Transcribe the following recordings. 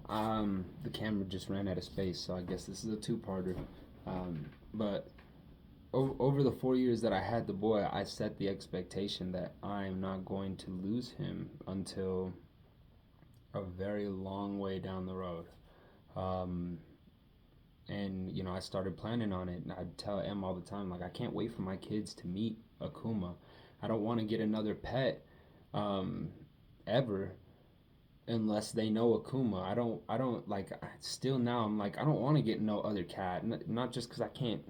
The camera just ran out of space, so I guess this is a two-parter. But over the 4 years that I had the boy, I set the expectation that I'm not going to lose him until a very long way down the road. Um, and I started planning on it, and I'd tell Em all the time, like, I can't wait for my kids to meet Akuma. I don't want to get another pet um, ever unless they know Akuma. I don't like still now I'm like I don't want to get no other cat. Not just cuz I can't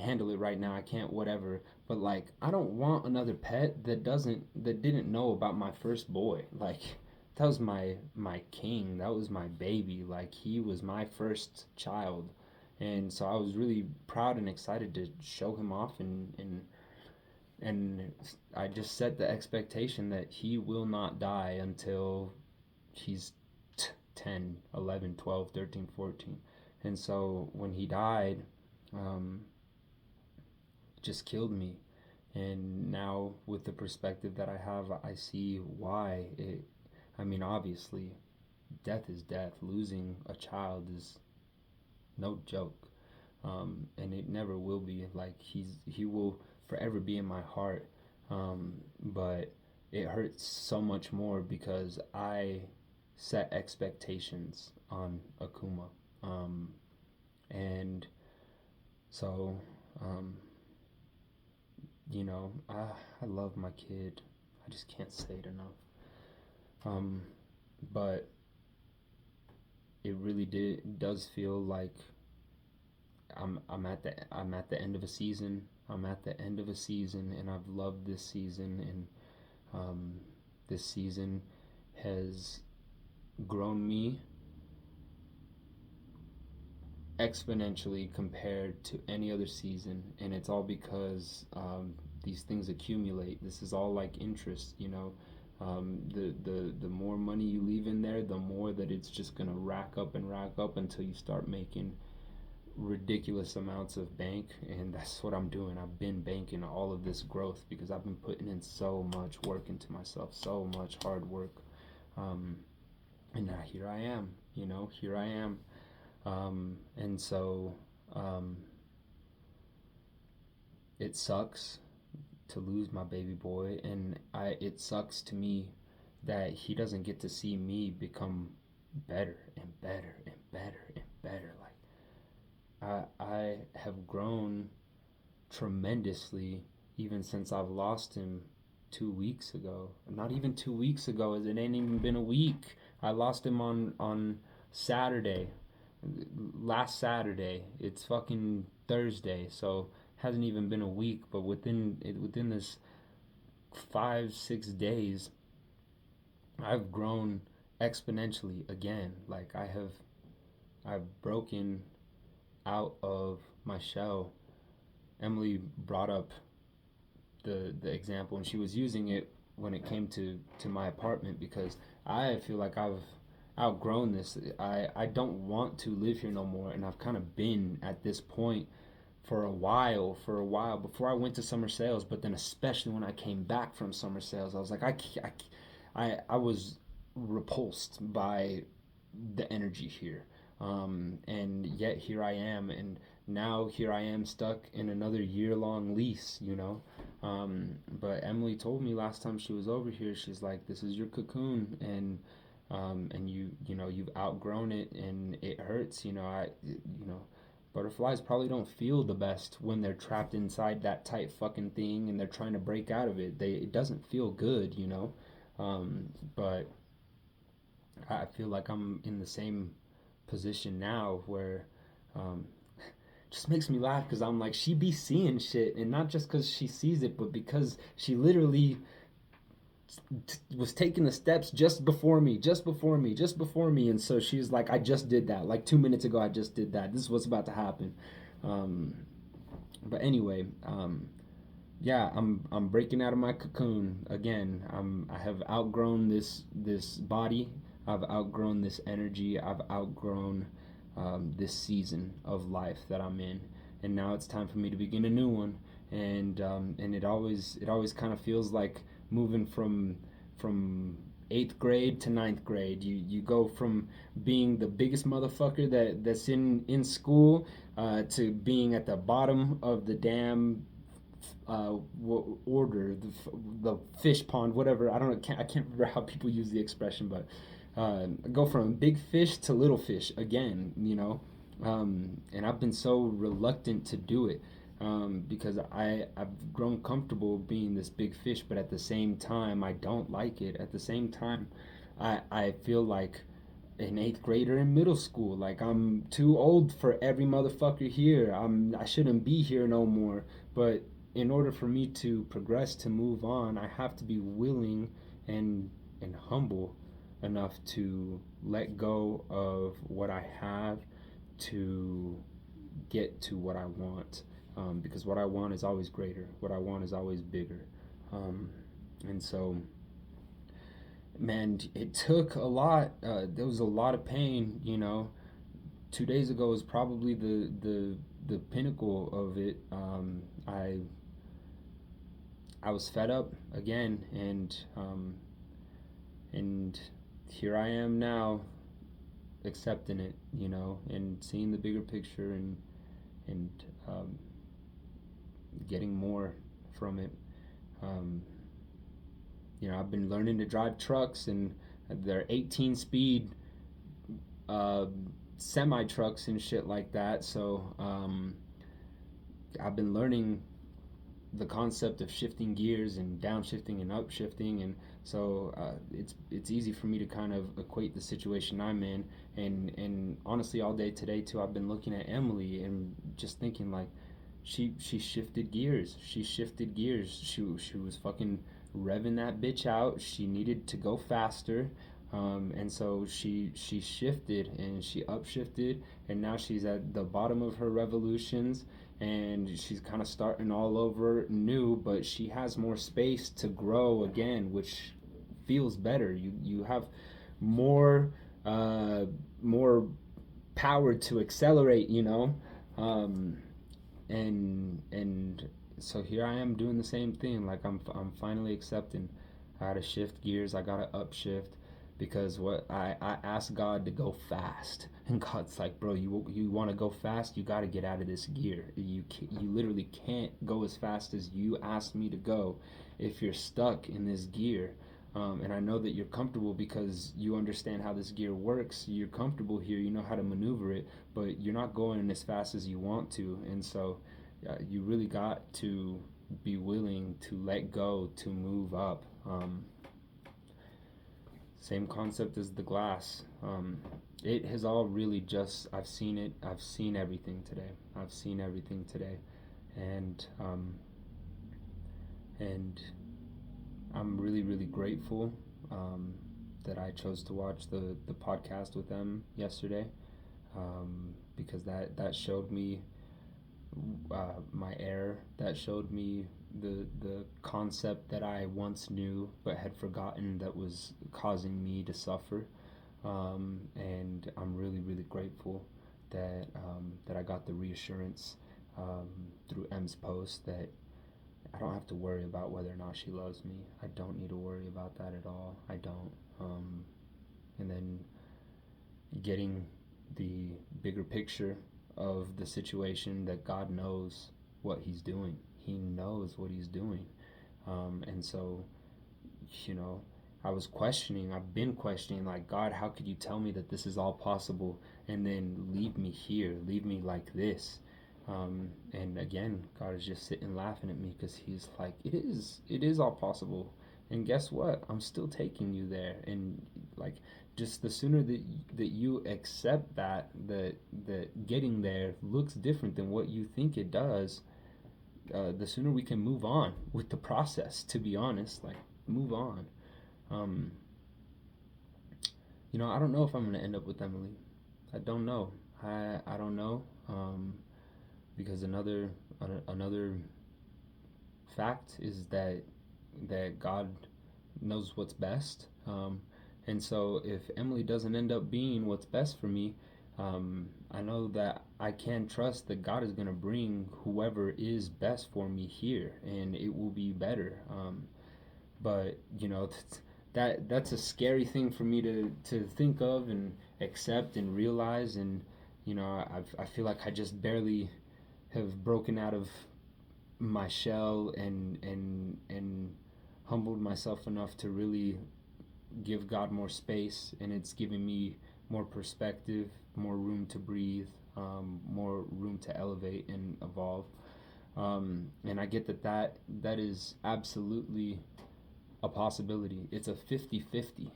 handle it right now. I can't whatever, but like I don't want another pet that didn't know about my first boy. Like that was my king. That was my baby. Like he was my first child. And so I was really proud and excited to show him off and I just set the expectation that he will not die until he's 10, 11, 12, 13, 14. And so when he died, um, it just killed me. And now, with the perspective that I have, I see why it. I mean, obviously, death is death. Losing a child is no joke, and it never will be. Like he will forever be in my heart, but it hurts so much more because I set expectations on Akuma, and so um, I love my kid. I just can't say it enough. Um, but it really does feel like I'm at the end of a season. I'm at the end of a season, and I've loved this season, and um, this season has grown me exponentially compared to any other season, and it's all because these things accumulate. This is all like interest, you know. The more money you leave in there, the more that it's just gonna rack up and rack up until you start making ridiculous amounts of bank, and that's what I'm doing. I've been banking all of this growth because I've been putting in so much work into myself, so much hard work, um, and now here I am. Here I am, and so um, it sucks to lose my baby boy, and it sucks to me that he doesn't get to see me become better and better and better and better. Like I have grown tremendously even since I've lost him 2 weeks ago. Not even 2 weeks ago, as it ain't even been a week. I lost him on Saturday, last Saturday. It's fucking Thursday, so hasn't even been a week. But within this 5 6 days, I've grown exponentially again. Like I've broken out of my shell. Emily brought up the example, and she was using it when it came to my apartment because I feel like I've outgrown this. I don't want to live here no more, and I've kind of been at this point for a while before I went to summer sales, but then especially when I came back from summer sales, I was like I was repulsed by the energy here, and yet here I am, and now here I am stuck in another year-long lease, but Emily told me last time she was over here, she's like, this is your cocoon, and you've outgrown it, and it hurts. Butterflies probably don't feel the best when they're trapped inside that tight fucking thing and they're trying to break out of it. It doesn't feel good. But I feel like I'm in the same position now where um, just makes me laugh because I'm like, she be seeing shit, and not just because she sees it, but because she literally was taking the steps just before me, just before me, just before me, and so she's like, I just did that. Like 2 minutes ago, I just did that. This is what's about to happen. Um, but anyway, yeah, I'm breaking out of my cocoon again. I have outgrown this body. I've outgrown this energy. I've outgrown this season of life that I'm in, and now it's time for me to begin a new one. And it always kind of feels like moving from eighth grade to ninth grade. You go from being the biggest motherfucker that's in school to being at the bottom of the damn order, the fish pond, whatever. I don't know. I can't remember how people use the expression, but go from big fish to little fish again. And I've been so reluctant to do it because I've grown comfortable being this big fish, but at the same time, I don't like it. At the same time, I feel like an eighth grader in middle school. Like I'm too old for every motherfucker here. I shouldn't be here no more. But in order for me to progress, to move on, I have to be willing and humble enough to let go of what I have to get to what I want. Because what I want is always greater. What I want is always bigger. And so, man, it took a lot. There was a lot of pain. 2 days ago was probably the pinnacle of it. I was fed up again, and here I am now, accepting it, and seeing the bigger picture and getting more from it. Um, I've been learning to drive trucks, and they're 18 speed uh, semi trucks and shit like that. So I've been learning the concept of shifting gears and downshifting and upshifting, and so it's easy for me to kind of equate the situation I'm in. And honestly, all day today too, I've been looking at Emily and just thinking like, she shifted gears. She shifted gears. She was fucking revving that bitch out. She needed to go faster. And so she shifted and she upshifted, and now she's at the bottom of her revolutions, and she's kind of starting all over new, but she has more space to grow again, which feels better. You have more more power to accelerate, um, and so here I am doing the same thing. Like I'm finally accepting. I gotta shift gears. I gotta upshift because what I asked God to go fast, and God's like, bro, you want to go fast? You got to get out of this gear. You literally can't go as fast as you asked me to go if you're stuck in this gear. And I know that you're comfortable because you understand how this gear works. You're comfortable here. You know how to maneuver it, but you're not going as fast as you want to. And so you really got to be willing to let go, to move up. Same concept as the glass. It has all really just, I've seen it. I've seen everything today. I've seen everything today. And, and I'm really, really grateful that I chose to watch the podcast with them yesterday, because that showed me my error. That showed me the concept that I once knew but had forgotten that was causing me to suffer. And I'm really, really grateful that I got the reassurance through M's post that I don't have to worry about whether or not she loves me. I don't need to worry about that at all. I don't. And then getting the bigger picture of the situation, that God knows what He's doing. He knows what He's doing. And so, I've been questioning, like, God, how could you tell me that this is all possible and then leave me here, leave me like this? And again, God is just sitting laughing at me because He's like, it is all possible. And guess what? I'm still taking you there. And like, just the sooner that you accept that getting there looks different than what you think it does, the sooner we can move on with the process. To be honest, like, move on. Um, I don't know if I'm gonna end up with Emily. I don't know. I don't know. Because another fact is that God knows what's best. And so if Emily doesn't end up being what's best for me, I know that I can trust that God is going to bring whoever is best for me here, and it will be better. But that's a scary thing for me to think of and accept and realize. And I feel like I just barely have broken out of my shell and humbled myself enough to really give God more space, and it's giving me more perspective, more room to breathe, more room to elevate and evolve. And I get that is absolutely a possibility. It's a 50-50.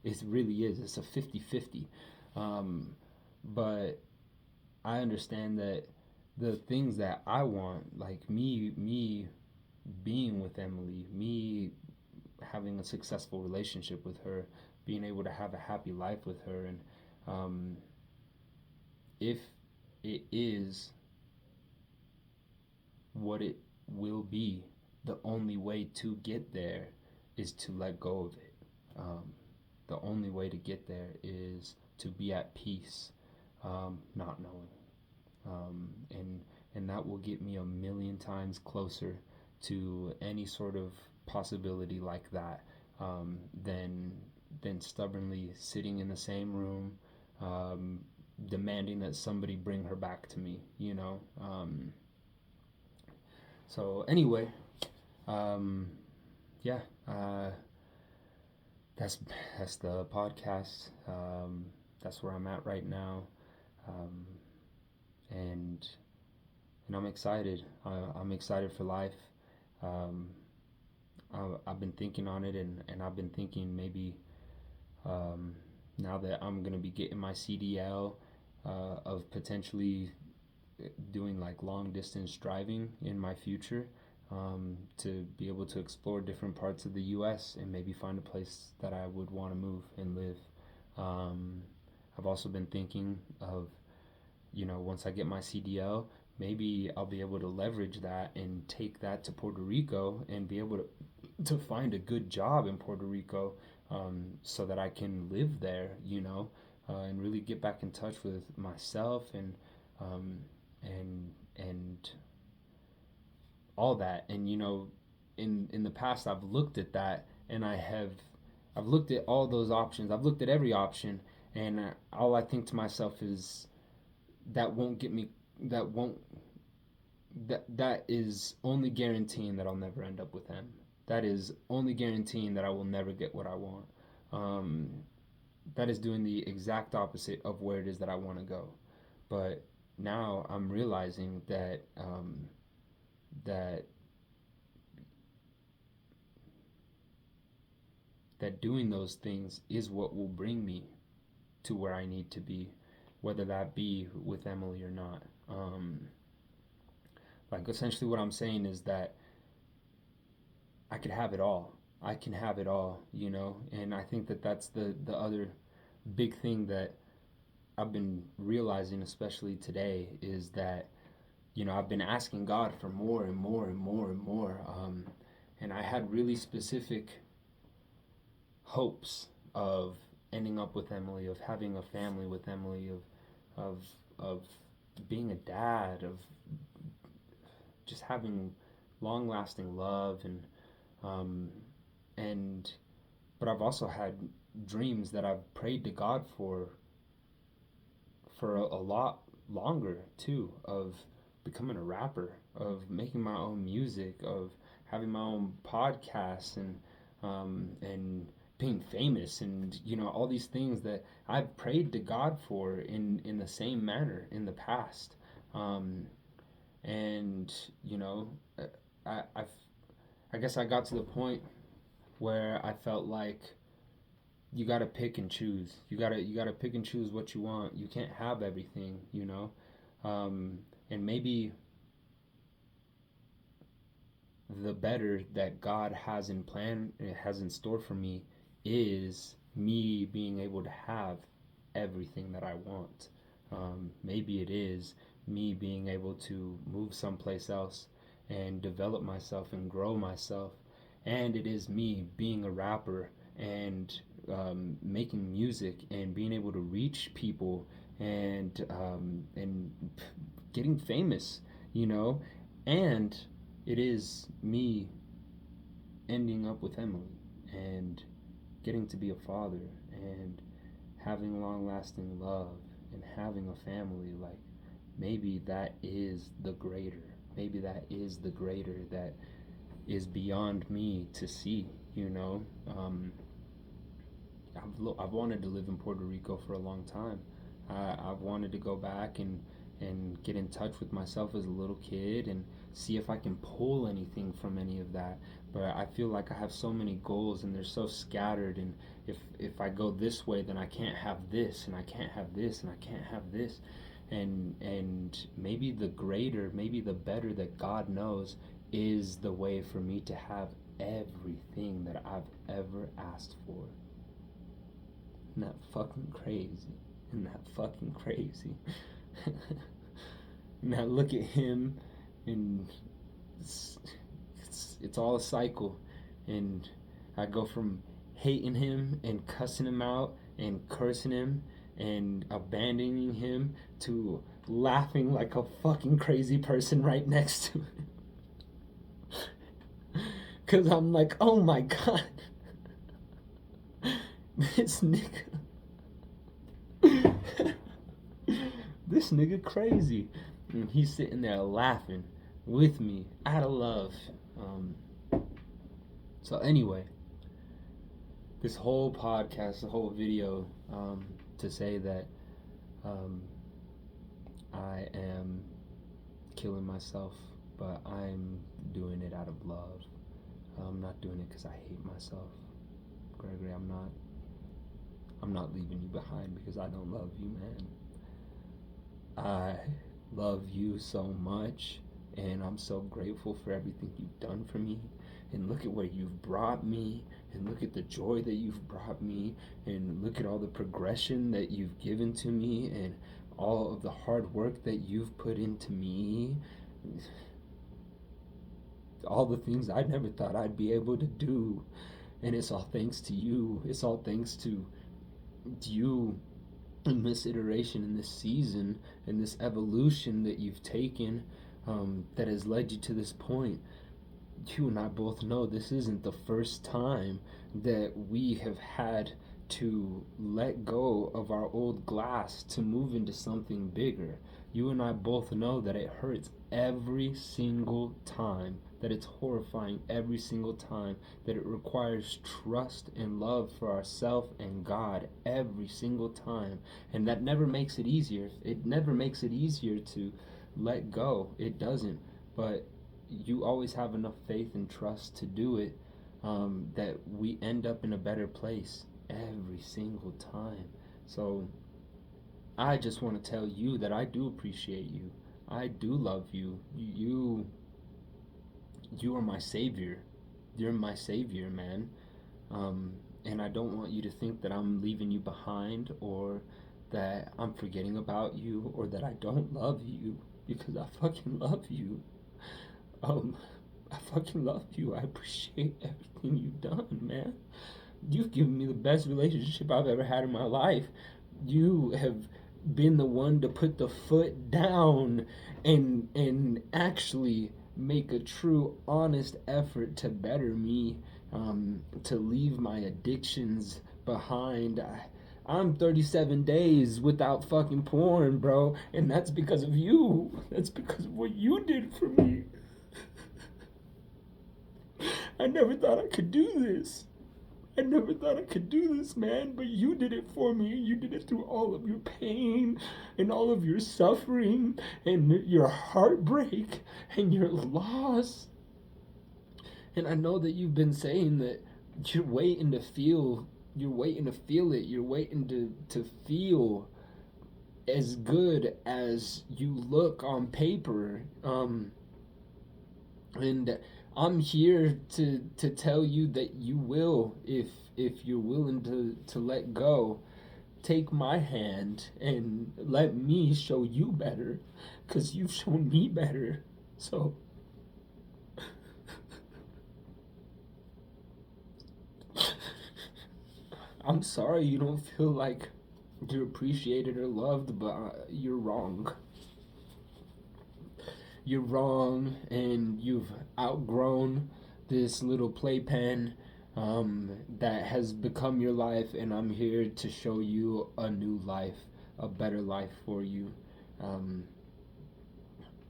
It really is. It's a 50-50. Um, but I understand that the things that I want, like me being with Emily, me having a successful relationship with her, being able to have a happy life with her, and um, if it is what it will be, the only way to get there is to let go of it. Um, the only way to get there is to be at peace, not knowing, and that will get me a million times closer to any sort of possibility like that, than stubbornly sitting in the same room, um, demanding that somebody bring her back to me. So anyway, um, yeah, that's the podcast. That's where I'm at right now, um, and I'm excited. I'm excited for life. Um, I've been thinking on it, and I've been thinking maybe, um, now that I'm gonna be getting my CDL, of potentially doing like long distance driving in my future, to be able to explore different parts of the U.S. and maybe find a place that I would want to move and live. Um, I've also been thinking of, once I get my CDL, maybe I'll be able to leverage that and take that to Puerto Rico and be able to find a good job in Puerto Rico, so that I can live there, and really get back in touch with myself um, and all that. And in the past, I've looked at that, and I've looked at all those options. I've looked at every option, and all I think to myself is that won't get me. That won't. That is only guaranteeing that I'll never end up with him. That is only guaranteeing that I will never get what I want. Um, that is doing the exact opposite of where it is that I want to go. But now I'm realizing that, that doing those things is what will bring me to where I need to be, whether that be with Emily or not. Like essentially, what I'm saying is that I could have it all. I can have it all, and I think that that's the other big thing that I've been realizing, especially today, is that I've been asking God for more and more and more and more, and I had really specific hopes of ending up with Emily, of having a family with Emily, of of being a dad, of just having long lasting love, um, and but I've also had dreams that I've prayed to God for a lot longer too, of becoming a rapper, of making my own music, of having my own podcast, and being famous, and all these things that I've prayed to God for in the same manner in the past. um, and you know I've I guess I got to the point where I felt like you got to pick and choose. You got to pick and choose what you want. You can't have everything. Um, and maybe the better that God has in store for me is me being able to have everything that I want. Maybe it is me being able to move someplace else and develop myself and grow myself, and it is me being a rapper and, making music and being able to reach people, and getting famous, you know, and it is me ending up with Emily, and getting to be a father and having long lasting love and having a family, like maybe that is the greater. Maybe that is the greater that is beyond me to see, you know? I've wanted to live in Puerto Rico for a long time. I've wanted to go back and get in touch with myself as a little kid and see if I can pull anything from any of that. But I feel like I have so many goals and they're so scattered. And if I go this way, then I can't have this, and I can't have this, and I can't have this. And maybe the greater, maybe the better that God knows is the way for me to have everything that I've ever asked for. Isn't that fucking crazy? Isn't that fucking crazy? Now look at him, and it's all a cycle. And I go from hating him and cussing him out and cursing him and abandoning him to laughing like a fucking crazy person right next to him. Because I'm like, oh my god, this nigga. This nigga crazy. And he's sitting there laughing with me out of love. So anyway, this whole podcast, the whole video, to say that I am killing myself, but I'm doing it out of love. I'm not doing it because I hate myself. Gregory, I'm not leaving you behind because I don't love you, man. I love you so much, and I'm so grateful for everything you've done for me. And look at where you've brought me, and look at the joy that you've brought me, and look at all the progression that you've given to me, and all of the hard work that you've put into me. All the things I never thought I'd be able to do. And it's all thanks to you. It's all thanks to you in this iteration, in this season, in this evolution that you've taken, that has led you to this point. You and I both know this isn't the first time that we have had to let go of our old glass to move into something bigger. You and I both know that it hurts every single time, that it's horrifying every single time, that it requires trust and love for ourselves and God every single time. And that never makes it easier. It never makes it easier to let go. It doesn't. But you always have enough faith and trust to do it, that we end up in a better place every single time. So I just want to tell you that I do appreciate you. I do love you. You are my savior. You're my savior, man. And I don't want you to think that I'm leaving you behind, or that I'm forgetting about you, or that I don't love you, because I fucking love you. I fucking love you. I appreciate everything you've done, man. You've given me the best relationship I've ever had in my life. You have been the one to put the foot down and actually make a true, honest effort to better me, to leave my addictions behind. I'm 37 days without fucking porn, bro, and that's because of you. That's because of what you did for me. I never thought I could do this. I never thought I could do this, man, but you did it for me. You did it through all of your pain and all of your suffering and your heartbreak and your loss. And I know that you've been saying that you're waiting to feel it. You're waiting to feel as good as you look on paper. And I'm here to tell you that you will, if you're willing to let go. Take my hand and let me show you better, because you've shown me better. So I'm sorry you don't feel like you're appreciated or loved, but you're wrong. You're wrong, and you've outgrown this little playpen. that has become your life, and I'm here to show you a new life, a better life for you. Um,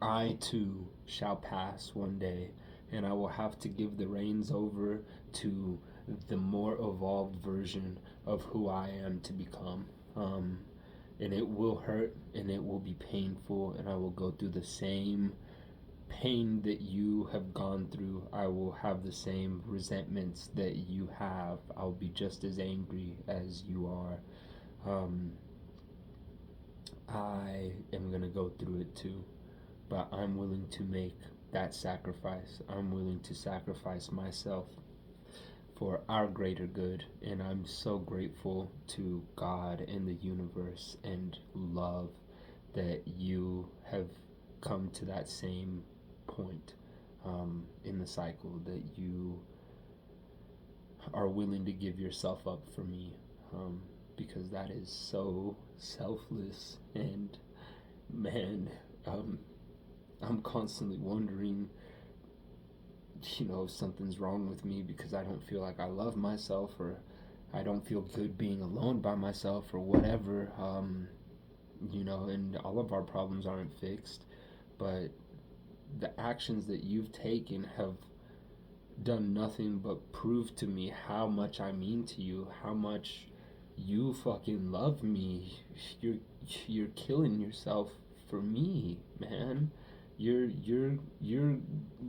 I too shall pass one day, and I will have to give the reins over to the more evolved version of who I am to become. And it will hurt, and it will be painful, and I will go through the same pain that you have gone through. I will have the same resentments that you have. I'll be just as angry as you are. Um, I am going to go through it too, but I'm willing to make that sacrifice. I'm willing to sacrifice myself for our greater good, and I'm so grateful to God and the universe and love that you have come to that same point in the cycle, that you are willing to give yourself up for me, because that is so selfless. And man, um, I'm constantly wondering, if something's wrong with me because I don't feel like I love myself, or I don't feel good being alone by myself, or whatever. And all of our problems aren't fixed, but the actions that you've taken have done nothing but prove to me how much I mean to you, how much you fucking love me. You're killing yourself for me, man. You're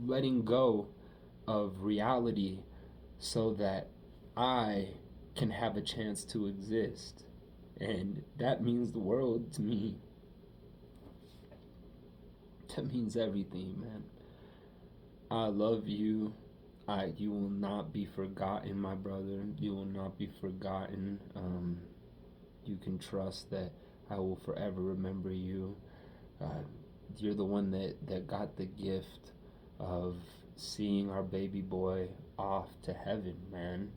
letting go of reality so that I can have a chance to exist. And that means the world to me. That means everything, man. I love you. You will not be forgotten, my brother. You will not be forgotten. You can trust that I will forever remember you. Uh, you're the one that got the gift of seeing our baby boy off to heaven, man.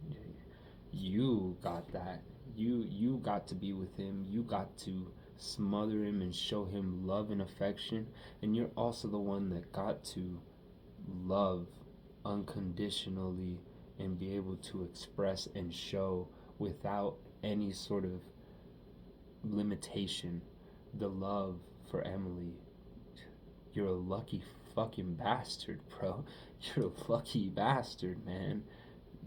You got that. You got to be with him. You got to smother him and show him love and affection. And you're also the one that got to love unconditionally and be able to express and show without any sort of limitation the love for Emily. You're a lucky fucking bastard, bro. You're a lucky bastard, man.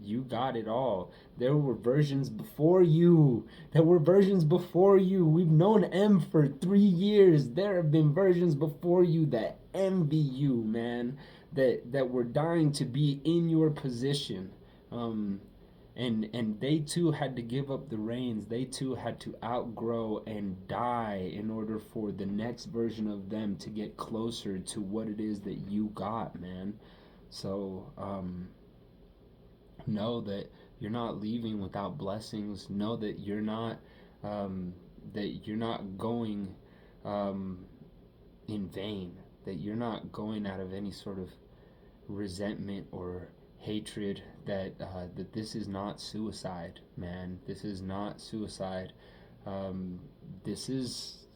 You got it all. There were versions before you. There were versions before you. We've known M for 3 years. There have been versions before you that envy you, man. That were dying to be in your position. And they too had to give up the reins. They too had to outgrow and die in order for the next version of them to get closer to what it is that you got, man. So, know that you're not leaving without blessings. Know that um, you're not going um, in vain. That you're not going out of any sort of resentment or hatred. That this is not suicide, man. This is not suicide. Um, this is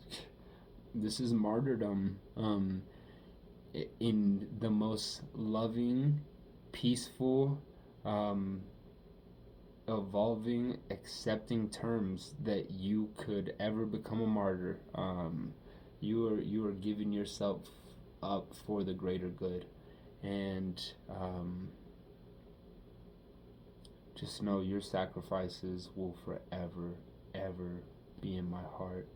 this is martyrdom. In the most loving, peaceful, um, evolving, accepting terms that you could ever become a martyr. You are giving yourself up for the greater good, and just know your sacrifices will forever, ever be in my heart.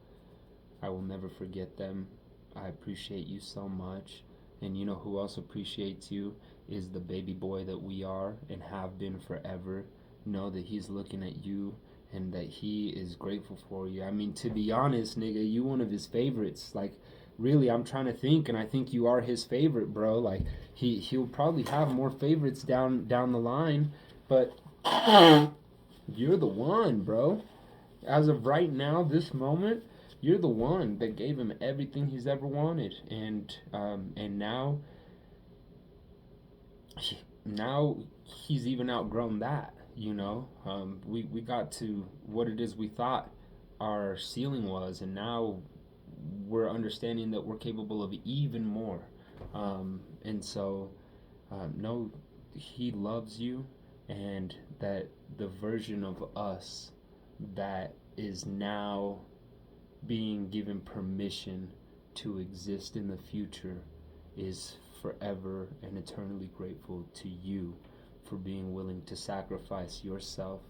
I will never forget them. I appreciate you so much. And you know who else appreciates you is the baby boy that we are and have been forever. Know that he's looking at you and that he is grateful for you. I mean, to be honest, nigga, you one of his favorites. Like, really, I'm trying to think, and I think you are his favorite, bro. Like, he'll probably have more favorites down the line, but you're the one, bro. As of right now, this moment, you're the one that gave him everything he's ever wanted, and now he's even outgrown that. We got to what it is we thought our ceiling was, and now we're understanding that we're capable of even more. And so, no, he loves you, and that the version of us that is now being given permission to exist in the future is forever and eternally grateful to you for being willing to sacrifice yourself,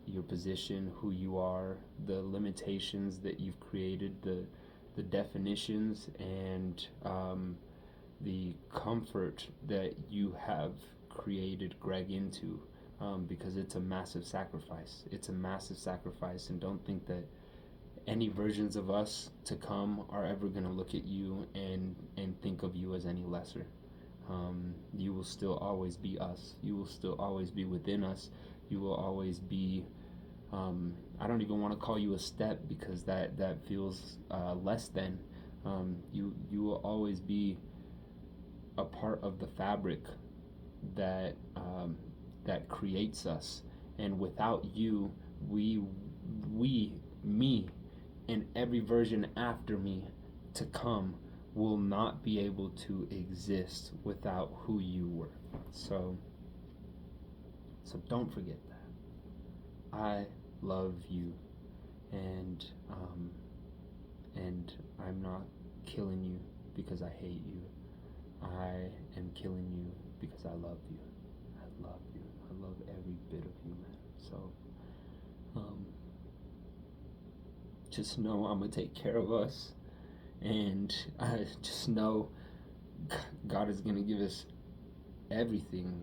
your position, who you are, the limitations that you've created, the definitions, and the comfort that you have created Greg into, because it's a massive sacrifice. It's a massive sacrifice, and don't think that any versions of us to come are ever going to look at you and think of you as any lesser. You will still always be us. You will still always be within us. You will always be. I don't even want to call you a step, because that feels less than. You will always be a part of the fabric that that creates us. And without you, me, and every version after me to come will not be able to exist without who you were. So don't forget that. I love you, and I'm not killing you because I hate you. I am killing you because I love you. I love you. I love every bit of you, man. So just know I'm gonna take care of us, and I just know God is gonna give us everything,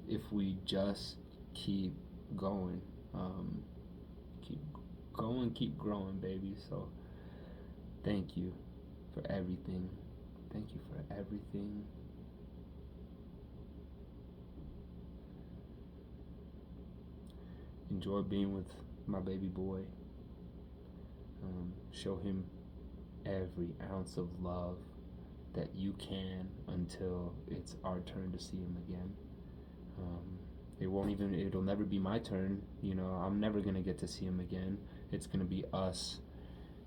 if we just keep going, keep going, keep growing, baby. So thank you for everything. Thank you for everything. Enjoy being with my baby boy. Show him every ounce of love that you can until it's our turn to see him again. It'll never be my turn. I'm never going to get to see him again. It's going to be us,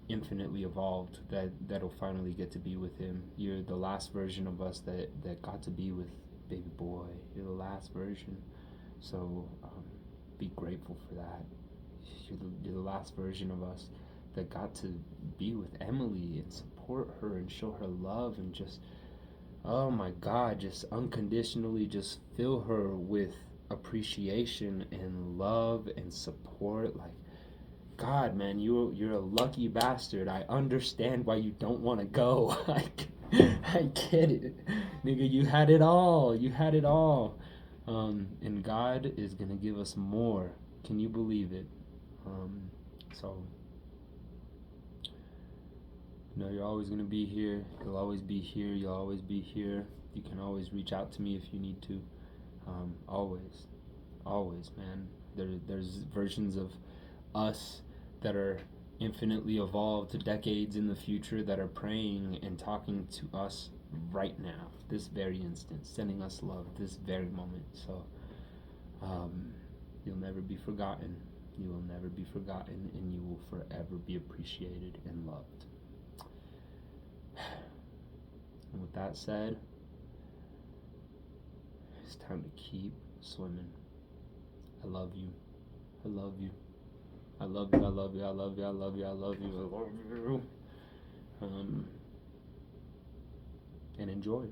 infinitely evolved, that'll finally get to be with him. You're the last version of us that got to be with baby boy. You're the last version. So be grateful for that. You're the last version of us that got to be with Emily and support her and show her love, and just, oh my God, just unconditionally just fill her with appreciation and love and support. Like, God, man, you're a lucky bastard. I understand why you don't want to go. I get it, nigga. You had it all. You had it all. And God is gonna give us more. Can you believe it? So you're always gonna be here. You'll always be here. You'll always be here. You can always reach out to me if you need to. Always, man. There's versions of us that are infinitely evolved to decades in the future that are praying and talking to us right now, this very instant, sending us love this very moment. So you'll never be forgotten. You will never be forgotten, and you will forever be appreciated and loved. And with that said, it's time to keep swimming. I love you. I love you. I love you. I love you. I love you. I love you. I love you. I love you. And enjoy.